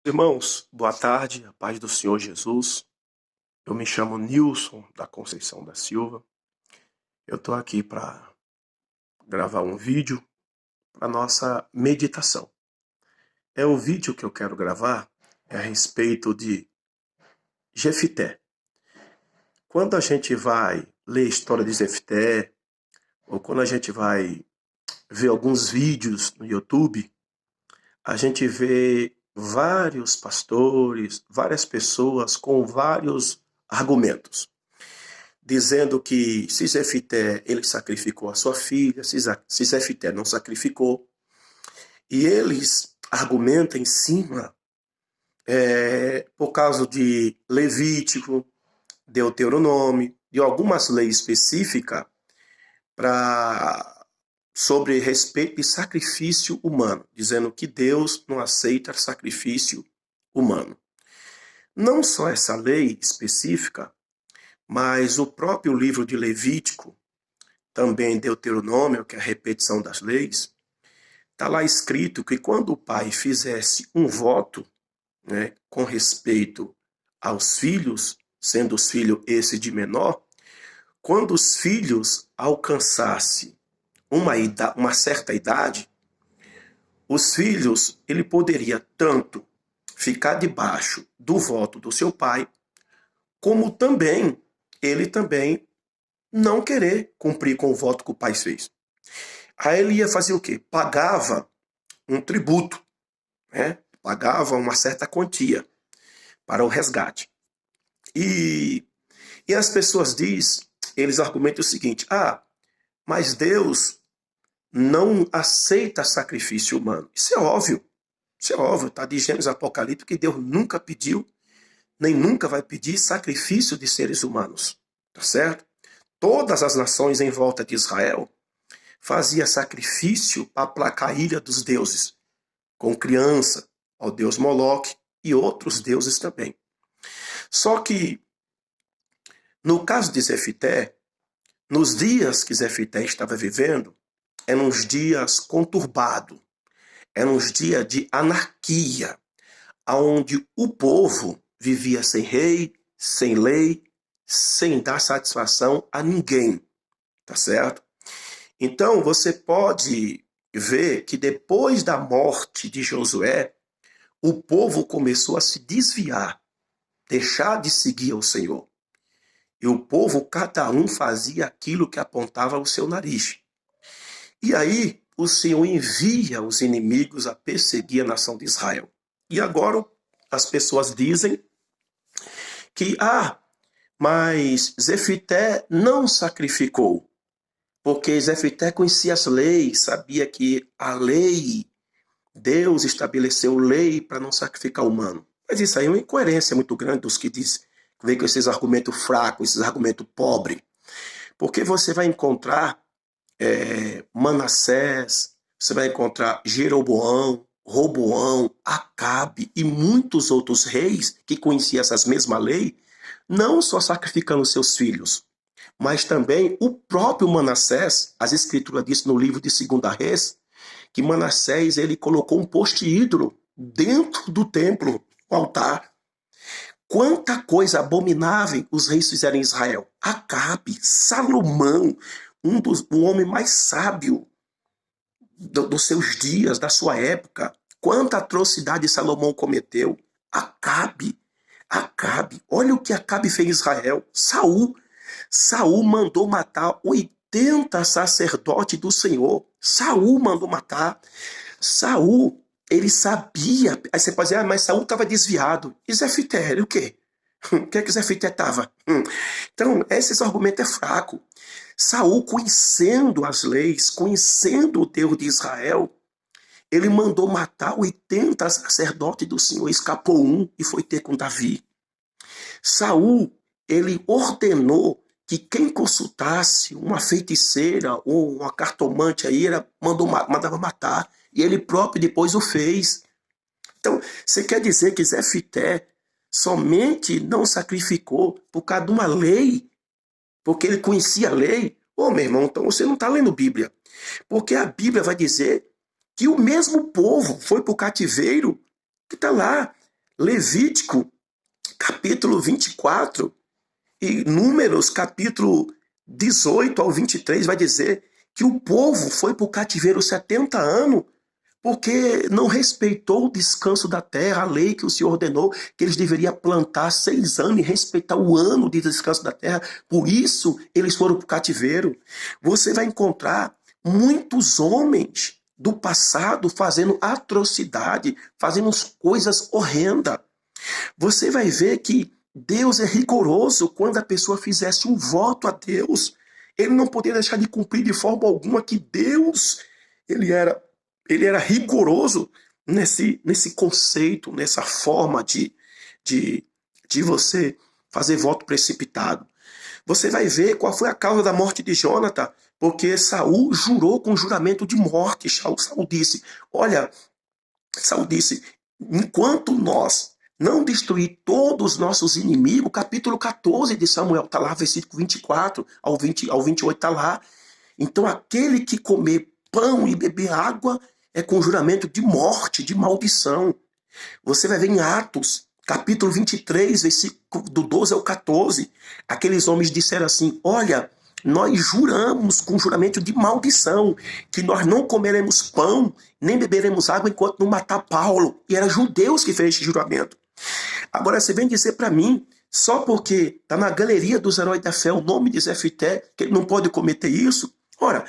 Irmãos, boa tarde, a paz do Senhor Jesus. Eu me chamo Nilson da Conceição da Silva. Eu estou aqui para gravar um vídeo para nossa meditação. O vídeo que eu quero gravar a respeito de Jefité. Quando a gente vai ler a história de Jefité, ou quando a gente vai ver alguns vídeos no YouTube, a gente vê vários pastores, várias pessoas com vários argumentos, dizendo que se Jefité ele sacrificou a sua filha, se Jefité não sacrificou, e eles argumentam em cima por causa de Levítico, Deuteronômio, de algumas leis específicas sobre respeito e sacrifício humano, dizendo que Deus não aceita sacrifício humano. Não só essa lei específica, mas o próprio livro de Levítico, também Deuteronômio, que é a repetição das leis, está lá escrito que quando o pai fizesse um voto, né, com respeito aos filhos, sendo os filhos esse de menor, quando os filhos alcançassem uma certa idade, os filhos, ele poderia tanto ficar debaixo do voto do seu pai, como também ele também não querer cumprir com o voto que o pai fez. Aí ele ia fazer o quê? Pagava um tributo, né? Pagava uma certa quantia para o resgate. E as pessoas eles argumentam o seguinte: mas Deus não aceita sacrifício humano. Isso é óbvio, está de Gênesis Apocalipse que Deus nunca pediu, nem nunca vai pedir sacrifício de seres humanos, tá certo? Todas as nações em volta de Israel fazia sacrifício para aplacar a ira dos deuses, com criança, ao deus Moloque e outros deuses também. Só que, no caso de Jefité, nos dias que Jefité estava vivendo, eram uns dias conturbados, eram uns dias de anarquia, onde o povo vivia sem rei, sem lei, sem dar satisfação a ninguém, tá certo? Então, você pode ver que depois da morte de Josué, o povo começou a se desviar, deixar de seguir ao Senhor. E o povo, cada um fazia aquilo que apontava o seu nariz. E aí, o Senhor envia os inimigos a perseguir a nação de Israel. E agora, as pessoas dizem que, mas Jefité não sacrificou. Porque Jefité conhecia as leis, sabia que a lei, Deus estabeleceu lei para não sacrificar o humano. Mas isso aí é uma incoerência muito grande dos que vem com esses argumentos fracos, esses argumentos pobres. Porque você vai encontrar Manassés, você vai encontrar Jeroboão, Roboão, Acabe e muitos outros reis que conheciam essas mesmas leis, não só sacrificando seus filhos, mas também o próprio Manassés. As escrituras dizem no livro de 2 Reis que Manassés ele colocou um poste ídolo dentro do templo, o altar. Quanta coisa abominável os reis fizeram em Israel. Acabe, Salomão, um homem mais sábio dos seus dias, da sua época. Quanta atrocidade Salomão cometeu. Acabe, olha o que Acabe fez em Israel. Saul mandou matar 80 sacerdotes do Senhor. Saul mandou matar. Saul, ele sabia. Aí você pode dizer, mas Saul estava desviado. E Jefité, o quê? O que é que Jefité estava? Então, esse argumento é fraco. Saul, conhecendo as leis, conhecendo o Deus de Israel, ele mandou matar 80 sacerdotes do Senhor. Escapou um e foi ter com Davi. Saul, ele ordenou que quem consultasse uma feiticeira ou uma cartomante aí, mandava matar. E ele próprio depois o fez. Então, você quer dizer que Jefité somente não sacrificou por causa de uma lei, porque ele conhecia a lei? Meu irmão, então você não está lendo Bíblia. Porque a Bíblia vai dizer que o mesmo povo foi para o cativeiro, que está lá. Levítico, capítulo 24, e Números, capítulo 18 ao 23, vai dizer que o povo foi para o cativeiro 70 anos porque não respeitou o descanso da terra, a lei que o Senhor ordenou, que eles deveriam plantar 6 anos e respeitar o ano de descanso da terra. Por isso, eles foram para o cativeiro. Você vai encontrar muitos homens do passado fazendo atrocidade, fazendo coisas horrendas. Você vai ver que Deus é rigoroso quando a pessoa fizesse um voto a Deus. Ele não poderia deixar de cumprir de forma alguma que Deus, ele era rigoroso nesse conceito, nessa forma de você fazer voto precipitado. Você vai ver qual foi a causa da morte de Jônatas, porque Saul jurou com juramento de morte. Saul disse, olha, Saul disse, enquanto nós não destruir todos os nossos inimigos, capítulo 14 de Samuel, está lá, versículo 24 ao 28 está lá. Então aquele que comer pão e beber água é com juramento de morte, de maldição. Você vai ver em Atos, capítulo 23, versículo do 12 ao 14, aqueles homens disseram assim, olha, nós juramos com juramento de maldição, que nós não comeremos pão, nem beberemos água enquanto não matar Paulo. E eram judeus que fez esse juramento. Agora você vem dizer para mim, só porque está na galeria dos heróis da fé o nome de Jefité, que ele não pode cometer isso? Ora,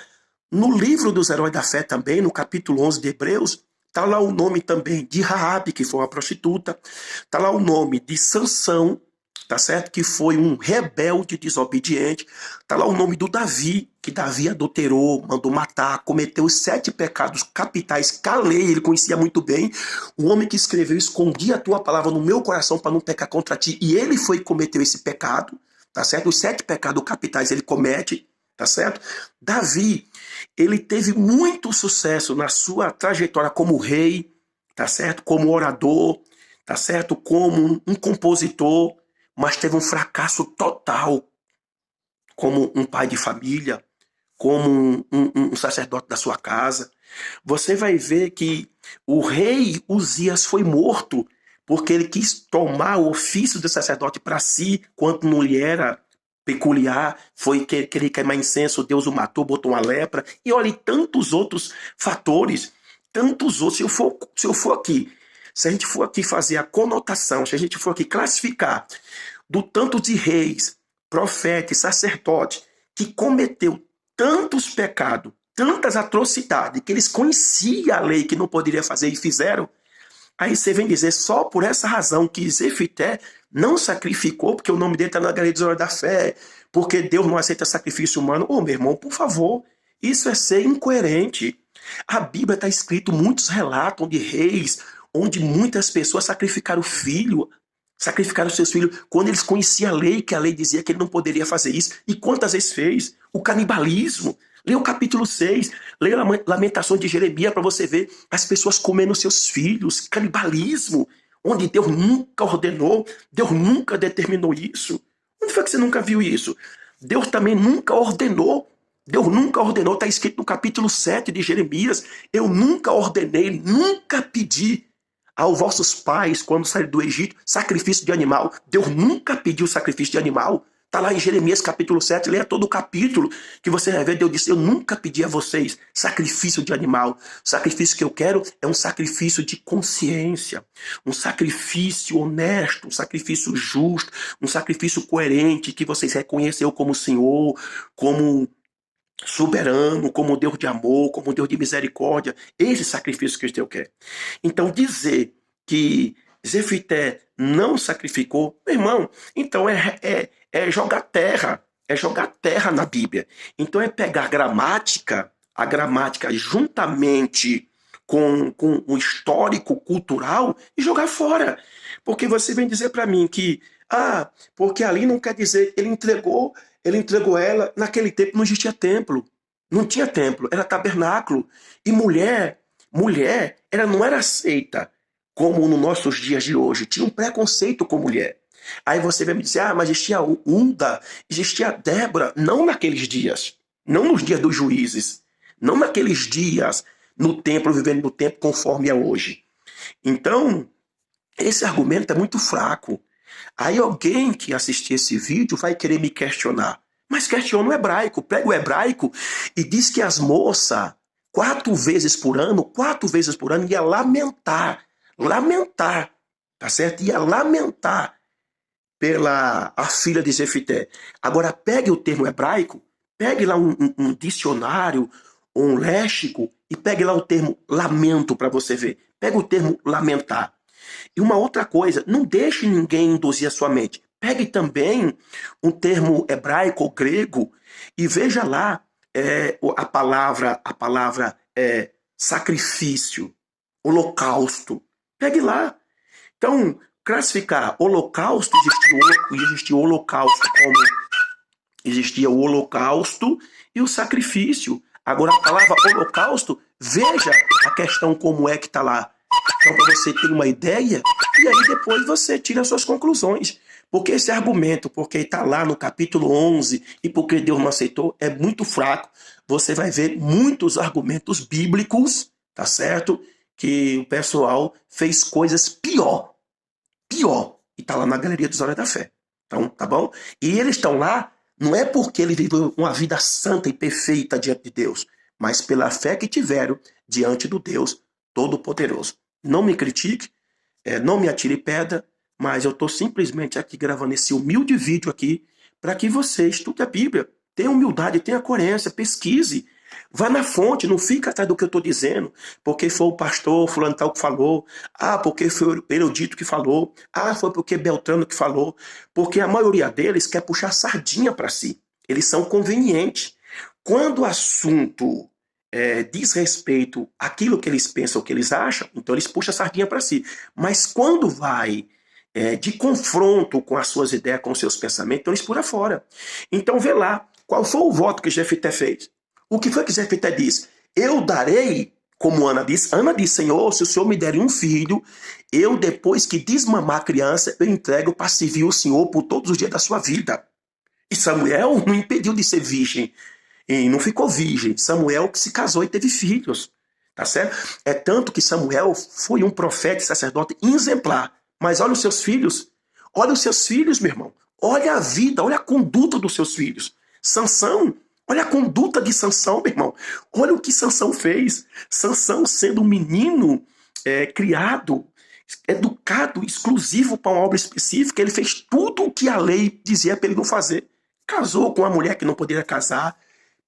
no livro dos heróis da fé também, no capítulo 11 de Hebreus, está lá o nome também de Raabe, que foi uma prostituta, está lá o nome de Sansão, tá certo? Que foi um rebelde desobediente. Está lá o nome do Davi, que Davi adulterou, mandou matar, cometeu os 7 pecados capitais, que a lei ele conhecia muito bem. O homem que escreveu, escondi a tua palavra no meu coração para não pecar contra ti, e ele foi e cometeu esse pecado, tá certo? Os 7 pecados capitais ele comete, tá certo? Davi, ele teve muito sucesso na sua trajetória como rei, tá certo? Como orador, tá certo? Como um compositor, mas teve um fracasso total como um pai de família, como um sacerdote da sua casa. Você vai ver que o rei Uzias foi morto porque ele quis tomar o ofício de sacerdote para si, quando não lhe era peculiar, foi querer queimar incenso, Deus o matou, botou uma lepra, e olha, e tantos outros fatores, tantos outros. Se eu for aqui, se a gente for aqui fazer a conotação, se a gente for aqui classificar do tanto de reis, profetas, sacerdotes, que cometeu tantos pecados, tantas atrocidades, que eles conheciam a lei que não poderia fazer e fizeram, aí você vem dizer só por essa razão que Jefité não sacrificou, porque o nome dele está na galeria dos heróis da fé, porque Deus não aceita sacrifício humano. Ô, meu irmão, por favor, isso é ser incoerente. A Bíblia está escrito, muitos relatam de reis, onde muitas pessoas sacrificaram seus filhos, quando eles conheciam a lei, que a lei dizia que ele não poderia fazer isso. E quantas vezes fez? O canibalismo. Leia o capítulo 6, leia Lamentações de Jeremias para você ver as pessoas comendo seus filhos, canibalismo, onde Deus nunca ordenou, Deus nunca determinou isso. Onde foi que você nunca viu isso? Deus também nunca ordenou. Deus nunca ordenou, está escrito no capítulo 7 de Jeremias, eu nunca ordenei, nunca pedi aos vossos pais, quando saíram do Egito, sacrifício de animal. Deus nunca pediu sacrifício de animal. Está lá em Jeremias capítulo 7, leia todo o capítulo, que você vai ver, Deus disse, eu nunca pedi a vocês sacrifício de animal. O sacrifício que eu quero é um sacrifício de consciência, um sacrifício honesto, um sacrifício justo, um sacrifício coerente, que vocês reconheceu como Senhor, como soberano, como Deus de amor, como Deus de misericórdia. Esse sacrifício que Deus quer. Então dizer que Jefité não sacrificou, meu irmão, então é jogar terra na Bíblia. Então é pegar a gramática juntamente com o histórico cultural e jogar fora. Porque você vem dizer para mim que, porque ali não quer dizer, ele entregou ela, naquele tempo não existia templo. Não tinha templo, era tabernáculo. E mulher, ela não era aceita como nos nossos dias de hoje. Tinha um preconceito com mulher. Aí você vai me dizer, mas existia Hulda, existia Débora. Não naqueles dias. Não nos dias dos juízes. Não naqueles dias no templo, vivendo no tempo conforme é hoje. Então, Esse argumento é muito fraco. Aí alguém que assistir esse vídeo vai querer me questionar. Mas questiona o hebraico, pega o hebraico e diz que as moças, 4 vezes por ano, ia lamentar, tá certo? Ia lamentar pela a filha de Jefité. Agora pegue o termo hebraico, pegue lá um dicionário, um léxico, e pegue lá o termo lamento para você ver. Pega o termo lamentar. E uma outra coisa, não deixe ninguém induzir a sua mente. Pegue também um termo hebraico ou grego e veja lá a palavra sacrifício, holocausto. Pegue lá. Então, classificar holocausto, existia o holocausto como existia o holocausto e o sacrifício. Agora, a palavra holocausto, veja a questão como é que está lá. Então, para você ter uma ideia, e aí depois você tira as suas conclusões. Porque esse argumento, porque está lá no capítulo 11 e porque Deus não aceitou, é muito fraco. Você vai ver muitos argumentos bíblicos, tá certo? Que o pessoal fez coisas pior, e está lá na Galeria dos Olhos da Fé. Então, tá bom? E eles estão lá, não é porque eles viveram uma vida santa e perfeita diante de Deus, mas pela fé que tiveram diante do Deus Todo-Poderoso. Não me critique, não me atire pedra, mas eu estou simplesmente aqui gravando esse humilde vídeo aqui para que você estude a Bíblia. Tenha humildade, tenha coerência, pesquise. Vá na fonte, não fica atrás do que eu estou dizendo, porque foi o pastor fulano tal que falou, porque foi o erudito que falou, foi porque Beltrano que falou, porque a maioria deles quer puxar sardinha para si. Eles são convenientes. Quando o assunto diz respeito àquilo que eles pensam, o que eles acham, então eles puxam a sardinha para si. Mas quando vai de confronto com as suas ideias, com os seus pensamentos, então eles pulam fora. Então vê lá, qual foi o voto que Jefité fez? O que foi que Jefité disse? Eu darei, como Ana disse, Senhor, se o Senhor me der um filho, eu depois que desmamar a criança, eu entrego para servir o Senhor por todos os dias da sua vida. E Samuel não impediu de ser virgem. E não ficou virgem. Samuel que se casou e teve filhos. Tá certo? É tanto que Samuel foi um profeta e sacerdote exemplar. Mas olha os seus filhos. Olha os seus filhos, meu irmão. Olha a vida, olha a conduta dos seus filhos. Sansão, olha a conduta de Sansão, meu irmão. Olha o que Sansão fez. Sansão sendo um menino criado, educado, exclusivo para uma obra específica, ele fez tudo o que a lei dizia para ele não fazer. Casou com uma mulher que não poderia casar,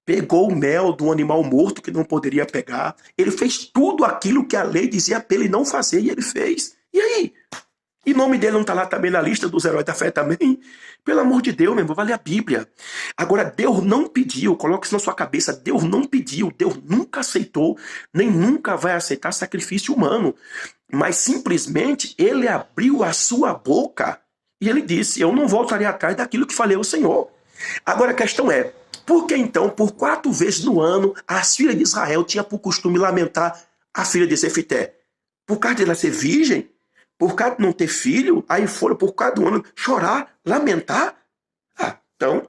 pegou o mel do animal morto que não poderia pegar. Ele fez tudo aquilo que a lei dizia para ele não fazer e ele fez. E aí? E o nome dele não está lá também na lista dos heróis da fé também? Pelo amor de Deus, meu irmão, vale a Bíblia. Agora, Deus não pediu, coloque isso na sua cabeça, Deus não pediu, Deus nunca aceitou, nem nunca vai aceitar sacrifício humano. Mas simplesmente ele abriu a sua boca e ele disse, eu não voltarei atrás daquilo que falei ao Senhor. Agora a questão é, por que então, por 4 vezes no ano, as filhas de Israel tinham por costume lamentar a filha de Jefité? Por causa de ela ser virgem? Por causa de não ter filho? Aí foram por causa do ano chorar, lamentar? Então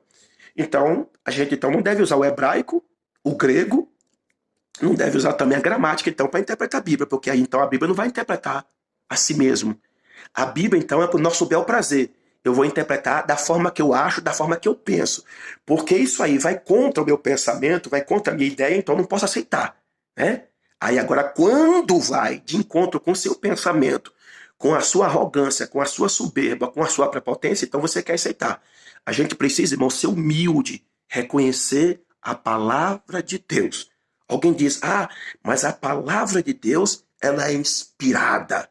a gente não deve usar o hebraico, o grego, não deve usar também a gramática então para interpretar a Bíblia, porque aí então a Bíblia não vai interpretar a si mesmo. A Bíblia então é para o nosso bel prazer. Eu vou interpretar da forma que eu acho, da forma que eu penso. Porque isso aí vai contra o meu pensamento, vai contra a minha ideia, então eu não posso aceitar. Né? Aí agora, quando vai de encontro com o seu pensamento, com a sua arrogância, com a sua soberba, com a sua prepotência, então você quer aceitar. A gente precisa, irmão, ser humilde, reconhecer a palavra de Deus. Alguém diz, mas a palavra de Deus, ela é inspirada.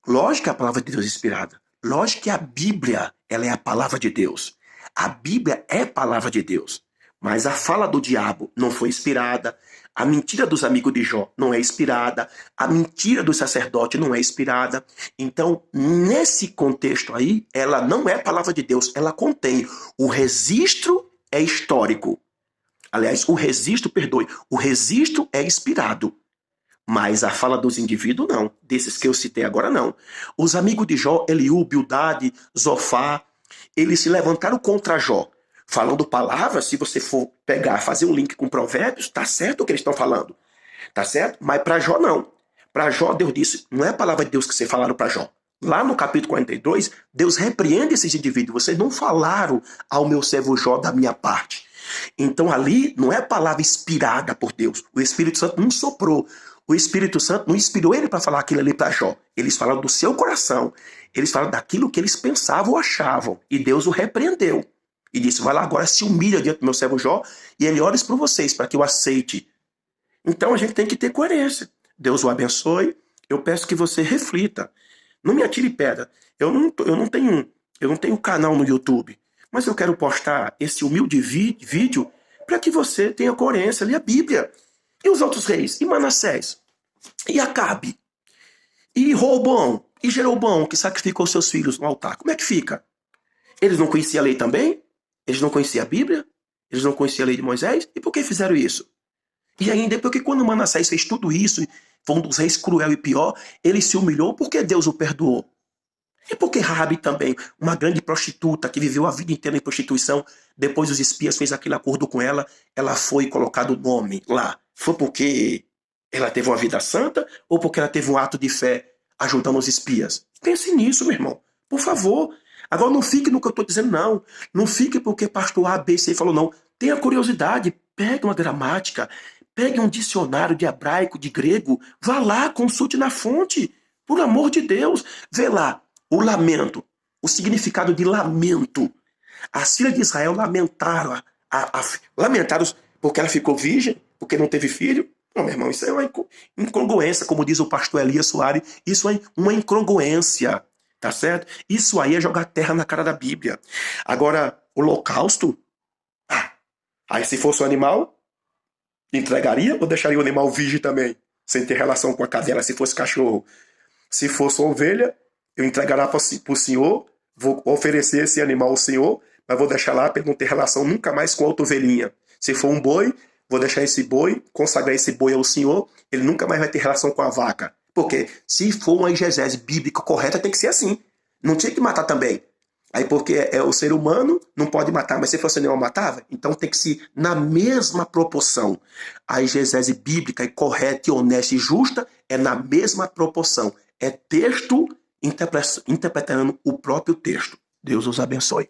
Lógico que a palavra de Deus é inspirada. Lógico que a Bíblia, ela é a palavra de Deus. A Bíblia é a palavra de Deus. Mas a fala do diabo não foi inspirada. A mentira dos amigos de Jó não é inspirada. A mentira do sacerdote não é inspirada. Então, nesse contexto aí, ela não é a palavra de Deus. Ela contém. O registro é histórico. Aliás, o registro é inspirado. Mas a fala dos indivíduos, não. Desses que eu citei agora, não. Os amigos de Jó, Eliú, Bildade, Zofá, eles se levantaram contra Jó. Falando palavras, se você for pegar, fazer um link com Provérbios, tá certo o que eles estão falando. Tá certo? Mas para Jó, não. Para Jó, Deus disse, não é a palavra de Deus que vocês falaram para Jó. Lá no capítulo 42, Deus repreende esses indivíduos. Vocês não falaram ao meu servo Jó da minha parte. Então ali não é palavra inspirada por Deus. O Espírito Santo não soprou. O Espírito Santo não inspirou ele para falar aquilo ali para Jó. Eles falam do seu coração. Eles falam daquilo que eles pensavam ou achavam. E Deus o repreendeu. E disse, vai lá agora, se humilha diante do meu servo Jó e ele ora isso para vocês, para que eu aceite. Então a gente tem que ter coerência. Deus o abençoe. Eu peço que você reflita. Não me atire pedra. Eu não tenho canal no YouTube. Mas eu quero postar esse humilde vídeo para que você tenha coerência, leia a Bíblia. E os outros reis? E Manassés? E Acabe? E Roboão? E Jeroboão, que sacrificou seus filhos no altar? Como é que fica? Eles não conheciam a lei também? Eles não conheciam a Bíblia? Eles não conheciam a lei de Moisés? E por que fizeram isso? E ainda porque quando Manassés fez tudo isso, foi um dos reis cruel e pior, ele se humilhou porque Deus o perdoou. E porque Raabe também, uma grande prostituta que viveu a vida inteira em prostituição, depois os espias fez aquele acordo com ela, ela foi colocado o nome lá. Foi porque ela teve uma vida santa ou porque ela teve um ato de fé ajudando os espias? Pense nisso, meu irmão. Por favor. Agora não fique no que eu estou dizendo, não. Não fique porque pastor A, B, C falou, não. Tenha curiosidade, pegue uma gramática, pegue um dicionário de hebraico, de grego, vá lá, consulte na fonte. Por amor de Deus. Vê lá. O lamento, o significado de lamento. As filhas de Israel lamentaram, lamentaram porque ela ficou virgem, porque não teve filho. Não, meu irmão, isso é uma incongruência, como diz o pastor Elias Soares, isso é uma incongruência, tá certo? Isso aí é jogar terra na cara da Bíblia. Agora, holocausto, aí se fosse um animal, entregaria ou deixaria o animal virgem também, sem ter relação com a cadela, se fosse cachorro? Se fosse uma ovelha, eu entregará para o Senhor, vou oferecer esse animal ao Senhor, mas vou deixar lá para ele não ter relação nunca mais com outra ovelhinha. Se for um boi, vou deixar esse boi, consagrar esse boi ao Senhor, ele nunca mais vai ter relação com a vaca. Porque se for uma exegese bíblica correta, tem que ser assim. Não tinha que matar também. Aí porque é o ser humano, não pode matar, mas se fosse animal, matava? Então tem que ser na mesma proporção. A exegese bíblica é correta, e honesta e justa é na mesma proporção. É texto interpretando o próprio texto. Deus os abençoe.